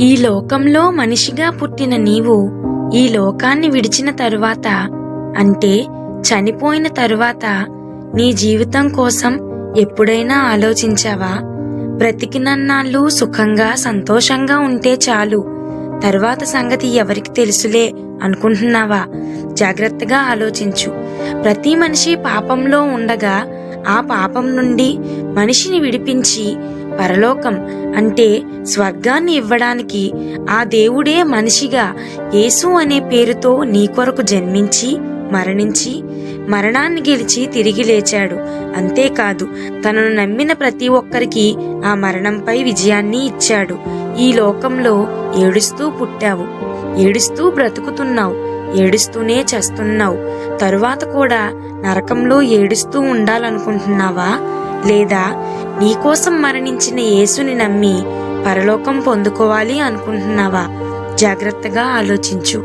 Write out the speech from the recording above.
ఈ లోకంలో మనిషిగా పుట్టిన నీవు ఈ లోకాన్ని విడిచిన తరువాత, అంటే చనిపోయిన తరువాత నీ జీవితం కోసం ఎప్పుడైనా ఆలోచించావా? బ్రతికినన్నాళ్ళు సుఖంగా సంతోషంగా ఉంటే చాలు, తరువాత సంగతి ఎవరికి తెలుసులే అనుకుంటున్నావా? జాగ్రత్తగా ఆలోచించు. ప్రతి మనిషి పాపంలో ఉండగా ఆ పాపం నుండి మనిషిని విడిపించి పరలోకం అంటే స్వర్గాన్ని ఇవ్వడానికి ఆ దేవుడే మనిషిగా యేసు అనే పేరుతో నీ కొరకు జన్మించి మరణించి మరణాన్ని గెలిచి తిరిగి లేచాడు. అంతేకాదు, తనను నమ్మిన ప్రతి ఒక్కరికి ఆ మరణంపై విజయాన్ని ఇచ్చాడు. ఈ లోకంలో ఏడుస్తూ పుట్టావు, ఏడుస్తూ బ్రతుకుతున్నావు, ఏడుస్తూనే చస్తున్నావు. తరువాత కూడా నరకంలో ఏడుస్తూ ఉండాలనుకుంటున్నావా? లేదా నీకోసం మరణించిన యేసుని నమ్మి పరలోకం పొందుకోవాలి అనుకుంటున్నావా? జాగ్రత్తగా ఆలోచించు.